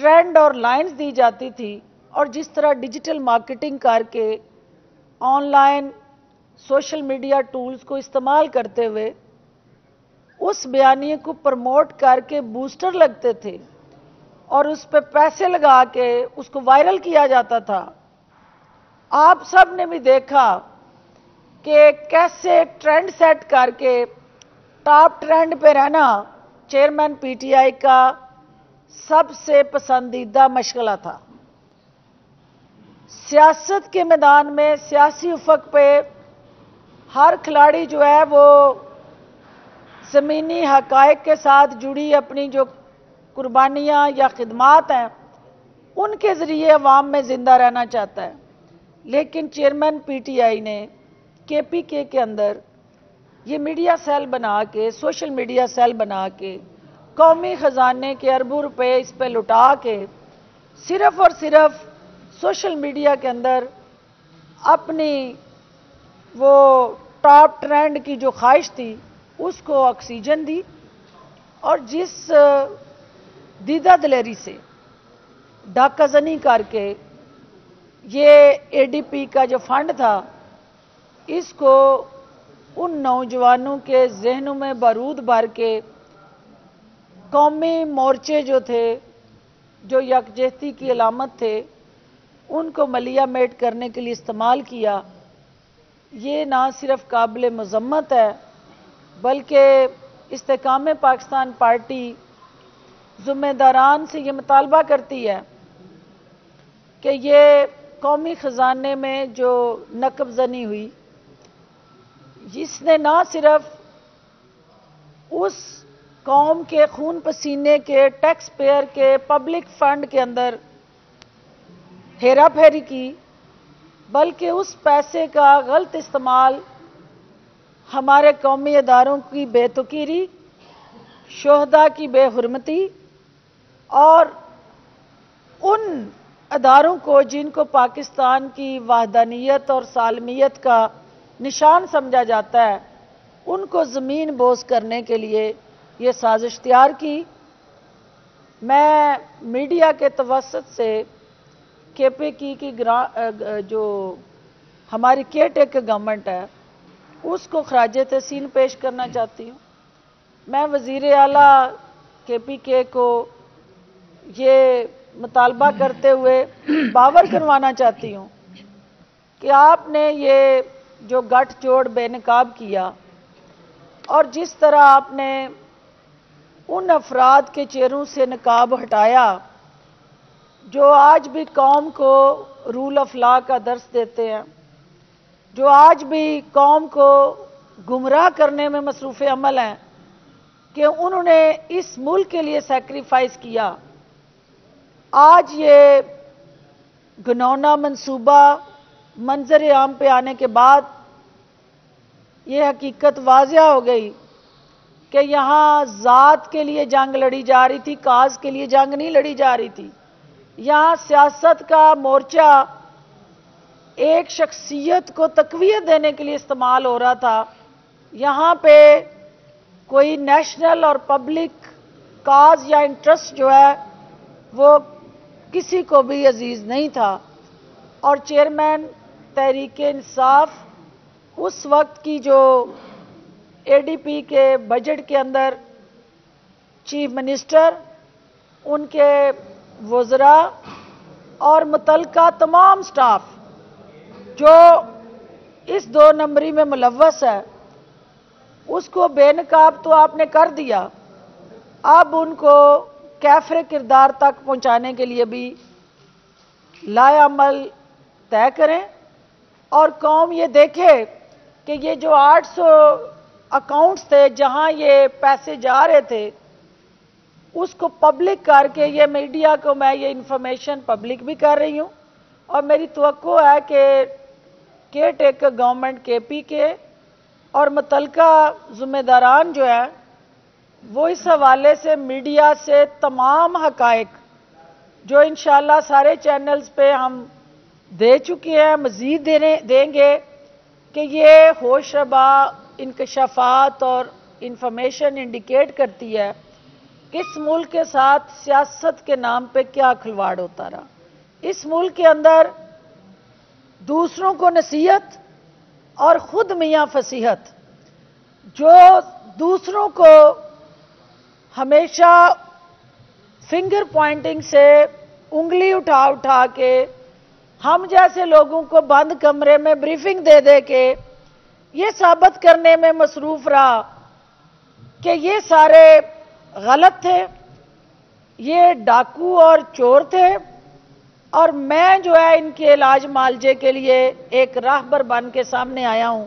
Trend اور lines دی جاتی تھی اور جس طرح ڈیجیٹل مارکیٹنگ کر کے on line social media tools کو استعمال کرتے ہوئے اس بیانیے کو پروموٹ کر کے بوسٹر لگتے تھے اور اس پہ پیسے لگا کے اس کو وائرل کیا جاتا تھا. آپ سب نے بھی دیکھا کہ کیسے ٹرینڈ سیٹ کر کے ٹاپ ٹرینڈ پہ رہنا چیئرمین پی ٹی آئی کا سب سے پسندیدہ مشغلہ تھا. سیاست کے میدان میں سیاسی افق پہ ہر کھلاڑی جو ہے وہ زمینی حقائق کے ساتھ جڑی اپنی جو قربانیاں یا خدمات ہیں ان کے ذریعے عوام میں زندہ رہنا چاہتا ہے. لیکن چیئرمین پی ٹی آئی نے کے پی کے اندر یہ میڈیا سیل بنا کے سوشل میڈیا سیل بنا کے قومی خزانے کے اربوں روپے اس پہ لٹا کے صرف اور صرف سوشل میڈیا کے اندر اپنی وہ ٹاپ ٹرینڈ کی جو خواہش تھی اس کو آکسیجن دی اور جس دیدہ دلیری سے ڈاکہ زنی کر کے یہ اے ڈی پی کا جو فنڈ تھا اس کو ان نوجوانوں کے ذہنوں میں بارود بھر کے قومی مورچے جو تھے جو یکجہتی کی علامت تھے ان کو ملیہ میٹ کرنے کے لیے استعمال کیا. یہ نہ صرف قابل مذمت ہے بلکہ استحکام پاکستان پارٹی ذمہ داران سے یہ مطالبہ کرتی ہے کہ یہ قومی خزانے میں جو نقب زنی ہوئی جس نے نہ صرف اس قوم کے خون پسینے کے ٹیکس پیئر کے پبلک فنڈ کے اندر ہیرا پھیری کی بلکہ اس پیسے کا غلط استعمال ہمارے قومی اداروں کی بے توقیری، شہداء کی بے حرمتی اور ان اداروں کو جن کو پاکستان کی وحدانیت اور سالمیت کا نشان سمجھا جاتا ہے ان کو زمین بوس کرنے کے لیے یہ سازش تیار کی. میں میڈیا کے توسط سے کے پی کی جو ہماری کیئر ٹیکر گورنمنٹ ہے اس کو خراج تحسین پیش کرنا چاہتی ہوں. میں وزیر اعلیٰ کے پی کے کو یہ مطالبہ کرتے ہوئے باور کروانا چاہتی ہوں کہ آپ نے یہ جو گٹھ جوڑ بے نقاب کیا اور جس طرح آپ نے ان افراد کے چہروں سے نقاب ہٹایا جو آج بھی قوم کو رول آف لا کا درس دیتے ہیں، جو آج بھی قوم کو گمراہ کرنے میں مصروف عمل ہیں، کہ انہوں نے اس ملک کے لیے سیکریفائز کیا. آج یہ گھنونا منصوبہ منظر عام پہ آنے کے بعد یہ حقیقت واضح ہو گئی کہ یہاں ذات کے لیے جنگ لڑی جا رہی تھی، کاز کے لیے جنگ نہیں لڑی جا رہی تھی. یہاں سیاست کا مورچہ ایک شخصیت کو تقویت دینے کے لیے استعمال ہو رہا تھا. یہاں پہ کوئی نیشنل اور پبلک کاز یا انٹرسٹ جو ہے وہ کسی کو بھی عزیز نہیں تھا. اور چیئرمین تحریک انصاف اس وقت کی جو اے ڈی پی کے بجٹ کے اندر چیف منسٹر، ان کے وزراء اور متعلقہ تمام سٹاف جو اس 2 نمبری میں ملوث ہے اس کو بے نقاب تو آپ نے کر دیا، اب ان کو کیفر کردار تک پہنچانے کے لیے بھی لائے عمل طے کریں اور قوم یہ دیکھے کہ یہ جو 800 اکاؤنٹس تھے جہاں یہ پیسے جا رہے تھے اس کو پبلک کر کے یہ میڈیا کو میں یہ انفارمیشن پبلک بھی کر رہی ہوں اور میری توقع ہے کہ کیئر ٹیکر گورنمنٹ کے پی کے اور متعلقہ ذمہ داران جو ہیں وہ اس حوالے سے میڈیا سے تمام حقائق جو انشاءاللہ سارے چینلز پہ ہم دے چکے ہیں مزید دیں گے کہ یہ ہوش ربا انکشافات اور انفارمیشن انڈیکیٹ کرتی ہے اس ملک کے ساتھ سیاست کے نام پہ کیا کھلواڑ ہوتا رہا. اس ملک کے اندر دوسروں کو نصیحت اور خود میاں فصیحت، جو دوسروں کو ہمیشہ فنگر پوائنٹنگ سے انگلی اٹھا اٹھا کے ہم جیسے لوگوں کو بند کمرے میں بریفنگ دے دے کے یہ ثابت کرنے میں مصروف رہا کہ یہ سارے غلط تھے، یہ ڈاکو اور چور تھے، اور میں جو ہے ان کے علاج معالجے کے لیے ایک راہبر بن کے سامنے آیا ہوں.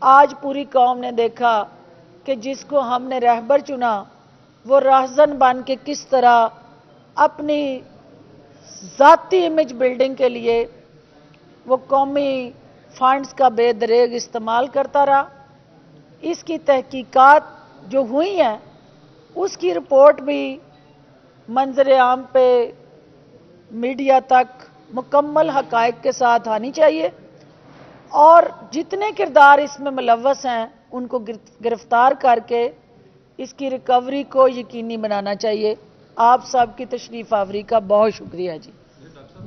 آج پوری قوم نے دیکھا کہ جس کو ہم نے رہبر چنا وہ راہزن بن کے کس طرح اپنی ذاتی امیج بلڈنگ کے لیے وہ قومی فنڈز کا بے دریغ استعمال کرتا رہا. اس کی تحقیقات جو ہوئی ہیں اس کی رپورٹ بھی منظر عام پہ میڈیا تک مکمل حقائق کے ساتھ آنی چاہیے، اور جتنے کردار اس میں ملوث ہیں ان کو گرفتار کر کے اس کی ریکوری کو یقینی بنانا چاہیے. آپ سب کی تشریف آوری کا بہت شکریہ جی،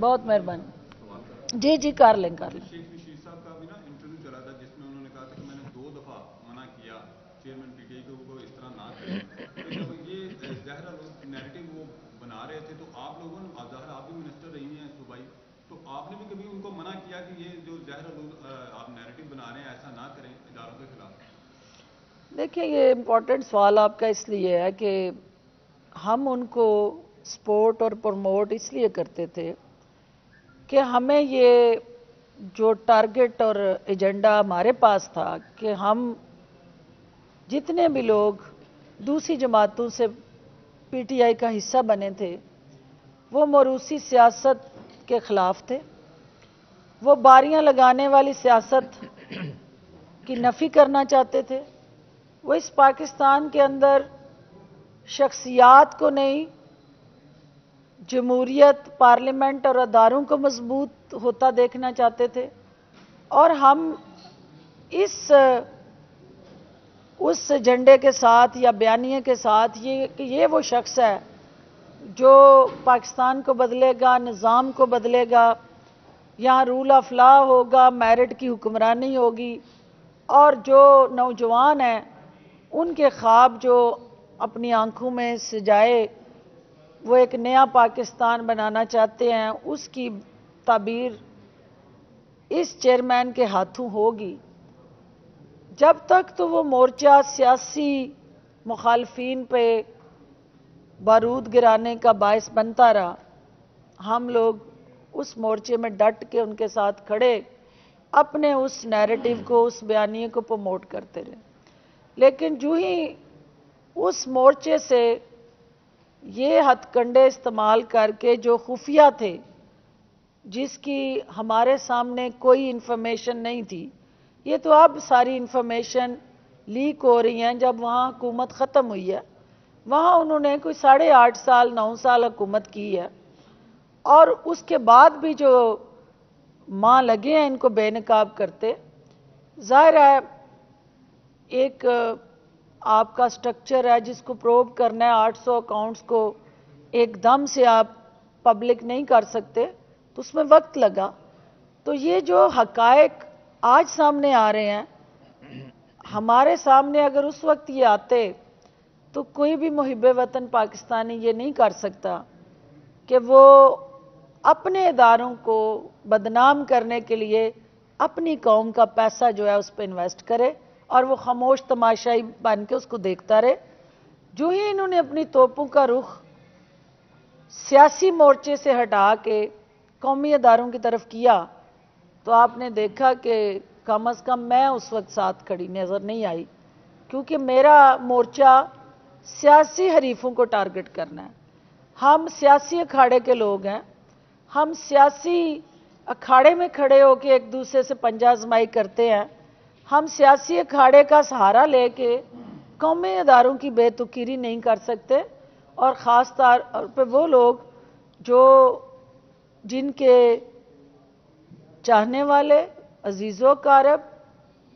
بہت مہربانی. جی کر لیں. شیخ رشید صاحب کا بھی نا انٹرویو چلا تھا جس میں انہوں نے کہا تھا کہ میں نے 2 دفعہ منع کیا چیئرمین پی ٹی آئی کو اس طرح نہ کریں. تو جب یہ ظاہر نیریٹو وہ بنا رہے تھے تو آپ لوگوں نے ظاہر آپ بھی منسٹر رہی ہیں صوبائی، تو آپ نے بھی کبھی ان کو منع کیا کہ یہ جو ظاہر آپ نیریٹو بنا رہے ہیں ایسا نہ کریں اداروں کے خلاف؟ دیکھیں یہ امپورٹنٹ سوال آپ کا اس لیے ہے کہ ہم ان کو سپورٹ اور پروموٹ اس لیے کرتے تھے کہ ہمیں یہ جو ٹارگٹ اور ایجنڈا ہمارے پاس تھا کہ ہم جتنے بھی لوگ دوسری جماعتوں سے پی ٹی آئی کا حصہ بنے تھے وہ موروثی سیاست کے خلاف تھے، وہ باریاں لگانے والی سیاست کی نفی کرنا چاہتے تھے، وہ اس پاکستان کے اندر شخصیات کو نہیں جمہوریت، پارلیمنٹ اور اداروں کو مضبوط ہوتا دیکھنا چاہتے تھے. اور ہم اس ایجنڈے کے ساتھ یا بیانیے کے ساتھ یہ وہ شخص ہے جو پاکستان کو بدلے گا، نظام کو بدلے گا، یہاں رول آف لا ہوگا، میرٹ کی حکمرانی ہوگی، اور جو نوجوان ہیں ان کے خواب جو اپنی آنکھوں میں سجائے وہ ایک نیا پاکستان بنانا چاہتے ہیں، اس کی تعبیر اس چیئرمین کے ہاتھوں ہوگی. جب تک تو وہ مورچہ سیاسی مخالفین پہ بارود گرانے کا باعث بنتا رہا، ہم لوگ اس مورچے میں ڈٹ کے ان کے ساتھ کھڑے اپنے اس نیریٹو کو، اس بیانیے کو پروموٹ کرتے رہے. لیکن جو ہی اس مورچے سے یہ ہتھ کنڈے استعمال کر کے جو خفیہ تھے، جس کی ہمارے سامنے کوئی انفارمیشن نہیں تھی، یہ تو اب ساری انفارمیشن لیک ہو رہی ہیں، جب وہاں حکومت ختم ہوئی ہے وہاں انہوں نے کوئی 8.5 سال 9 سال حکومت کی ہے، اور اس کے بعد بھی جو ماں لگے ہیں ان کو بے نقاب کرتے. ظاہر ہے ایک آپ کا سٹرکچر ہے جس کو پروب کرنا ہے، 800 اکاؤنٹس کو ایک دم سے آپ پبلک نہیں کر سکتے، تو اس میں وقت لگا. تو یہ جو حقائق آج سامنے آ رہے ہیں، ہمارے سامنے اگر اس وقت یہ آتے تو کوئی بھی محب وطن پاکستانی یہ نہیں کر سکتا کہ وہ اپنے اداروں کو بدنام کرنے کے لیے اپنی قوم کا پیسہ جو ہے اس پہ انویسٹ کرے اور وہ خاموش تماشائی بن کے اس کو دیکھتا رہے. جو ہی انہوں نے اپنی توپوں کا رخ سیاسی مورچے سے ہٹا کے قومی اداروں کی طرف کیا تو آپ نے دیکھا کہ کم از کم میں اس وقت ساتھ کھڑی نظر نہیں آئی، کیونکہ میرا مورچہ سیاسی حریفوں کو ٹارگٹ کرنا ہے. ہم سیاسی اکھاڑے کے لوگ ہیں، ہم سیاسی اکھاڑے میں کھڑے ہو کے ایک دوسرے سے پنجہ آزمائی کرتے ہیں. ہم سیاسی اکھاڑے کا سہارا لے کے قومی اداروں کی بے توقیری نہیں کر سکتے، اور خاص طور پہ وہ لوگ جن کے چاہنے والے، عزیز و اقارب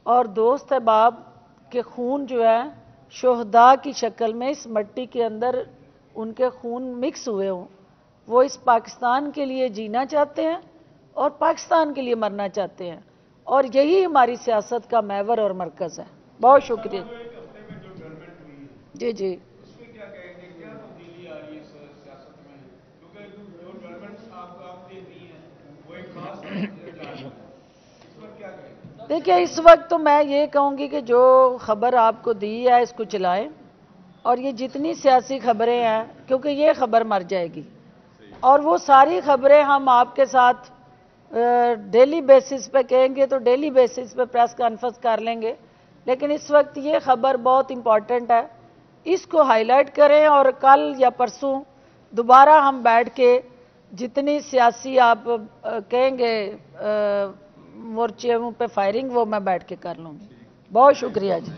اور دوست احباب کے خون جو ہے شہداء کی شکل میں اس مٹی کے اندر ان کے خون مکس ہوئے ہوں، وہ اس پاکستان کے لیے جینا چاہتے ہیں اور پاکستان کے لیے مرنا چاہتے ہیں، اور یہی ہماری سیاست کا محور اور مرکز ہے۔ بہت شکریہ۔ جی جی دیکھیے، اس وقت تو میں یہ کہوں گی کہ جو خبر آپ کو دی ہے اس کو چلائیں، اور یہ جتنی سیاسی خبریں ہیں، کیونکہ یہ خبر مر جائے گی، اور وہ ساری خبریں ہم آپ کے ساتھ ڈیلی بیسس پہ کہیں گے تو ڈیلی بیسس پہ پریس کانفرنس کر لیں گے، لیکن اس وقت یہ خبر بہت امپورٹنٹ ہے، اس کو ہائی لائٹ کریں، اور کل یا پرسوں دوبارہ ہم بیٹھ کے جتنی سیاسی آپ کہیں گے مورچوں پہ فائرنگ، وہ میں بیٹھ کے کر لوں گی۔ بہت شکریہ جی۔